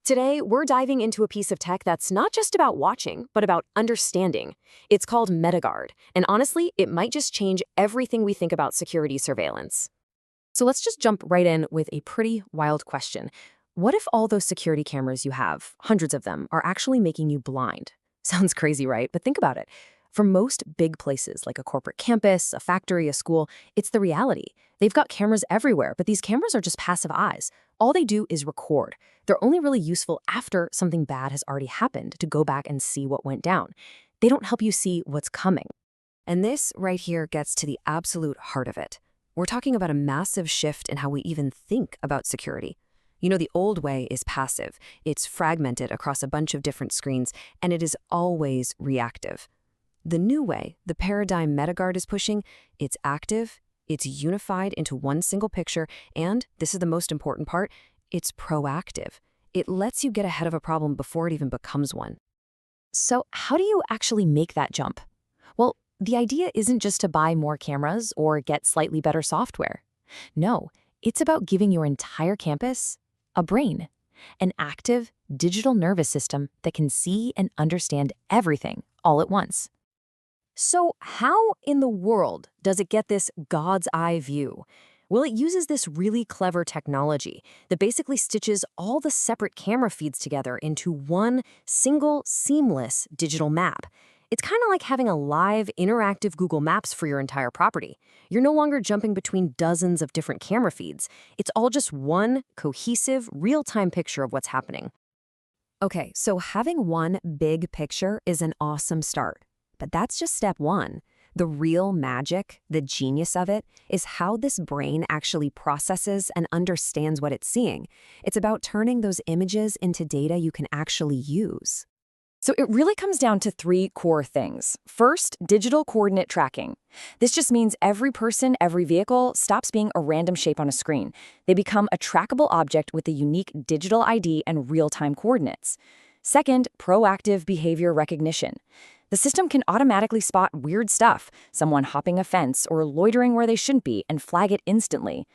Today, we're diving into a piece of tech that's not just about watching, but about understanding. It's called MetaGuard, and honestly, it might just change everything we think about security surveillance. So let's just jump right in with a pretty wild question. What if all those security cameras you have, hundreds of them, are actually making you blind? Sounds crazy, right? But think about it. For most big places, like a corporate campus, a factory, a school, it's the reality. They've got cameras everywhere, but these cameras are just passive eyes. All they do is record. They're only really useful after something bad has already happened to go back and see what went down. They don't help you see what's coming. And this right here gets to the absolute heart of it. We're talking about a massive shift in how we even think about security. You know, the old way is passive. It's fragmented across a bunch of different screens, and it is always reactive. The new way, the paradigm MetaGuard is pushing, it's active, it's unified into one single picture, and, this is the most important part, it's proactive. It lets you get ahead of a problem before it even becomes one. So how do you actually make that jump? Well, the idea isn't just to buy more cameras or get slightly better software. No, it's about giving your entire campus a brain, an active digital nervous system that can see and understand everything all at once. So how in the world does it get this God's eye view? Well, it uses this really clever technology that basically stitches all the separate camera feeds together into one single, seamless digital map. It's kind of like having a live, interactive Google Maps for your entire property. You're no longer jumping between dozens of different camera feeds. It's all just one cohesive, real-time picture of what's happening. Okay, so having one big picture is an awesome start. But that's just step one. The real magic, the genius of it, is how this brain actually processes and understands what it's seeing. It's about turning those images into data you can actually use. So it really comes down to three core things. First, digital coordinate tracking. This just means every person, every vehicle stops being a random shape on a screen. They become a trackable object with a unique digital ID and real-time coordinates. Second, proactive behavior recognition. The system can automatically spot weird stuff, someone hopping a fence or loitering where they shouldn't be, and flag it instantly.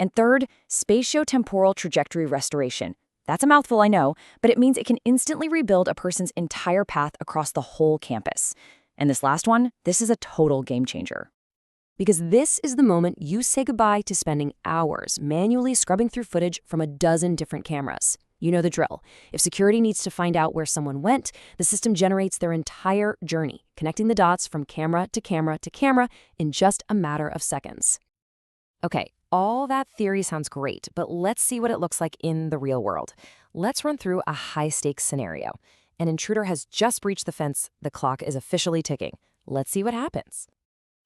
And third, spatiotemporal trajectory restoration. That's a mouthful, I know, but it means it can instantly rebuild a person's entire path across the whole campus. And this last one, this is a total game changer. Because this is the moment you say goodbye to spending hours manually scrubbing through footage from a dozen different cameras. You know the drill. If security needs to find out where someone went, the system generates their entire journey, connecting the dots from camera to camera to camera in just a matter of seconds. Okay, all that theory sounds great, but let's see what it looks like in the real world. Let's run through a high-stakes scenario. An intruder has just breached the fence. The clock is officially ticking. Let's see what happens.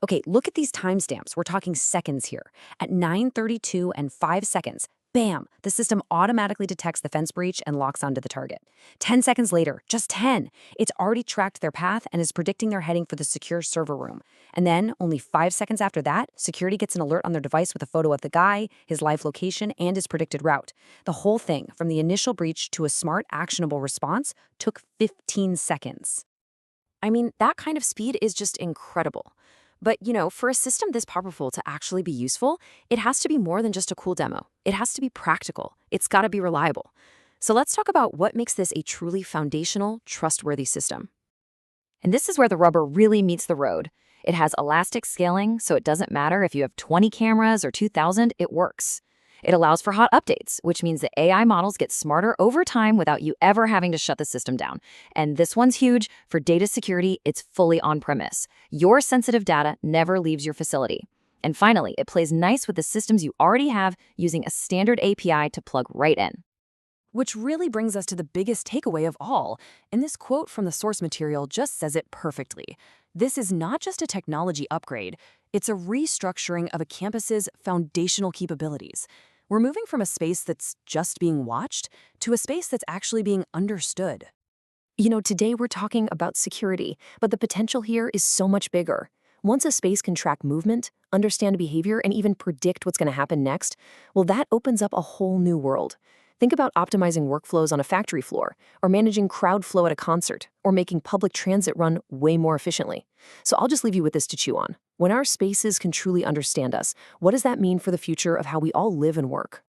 Okay, look at these timestamps. We're talking seconds here. At 9:32 and 5 seconds, bam, the system automatically detects the fence breach and locks onto the target. 10 seconds later, just 10, it's already tracked their path and is predicting they're heading for the secure server room. And then, only 5 seconds after that, security gets an alert on their device with a photo of the guy, his live location, and his predicted route. The whole thing, from the initial breach to a smart, actionable response, took 15 seconds. I mean, that kind of speed is just incredible. But, you know, for a system this powerful to actually be useful, it has to be more than just a cool demo. It has to be practical. It's got to be reliable. So let's talk about what makes this a truly foundational, trustworthy system. And this is where the rubber really meets the road. It has elastic scaling, so it doesn't matter if you have 20 cameras or 2,000, it works. It allows for hot updates, which means the AI models get smarter over time without you ever having to shut the system down. And this one's huge. For data security, it's fully on-premise. Your sensitive data never leaves your facility. And finally, it plays nice with the systems you already have using a standard API to plug right in. Which really brings us to the biggest takeaway of all, and this quote from the source material just says it perfectly. This is not just a technology upgrade, it's a restructuring of a campus's foundational capabilities. We're moving from a space that's just being watched to a space that's actually being understood. You know, today we're talking about security, but the potential here is so much bigger. Once a space can track movement, understand behavior, and even predict what's going to happen next, well, that opens up a whole new world. Think about optimizing workflows on a factory floor, or managing crowd flow at a concert, or making public transit run way more efficiently. So I'll just leave you with this to chew on. When our spaces can truly understand us, what does that mean for the future of how we all live and work?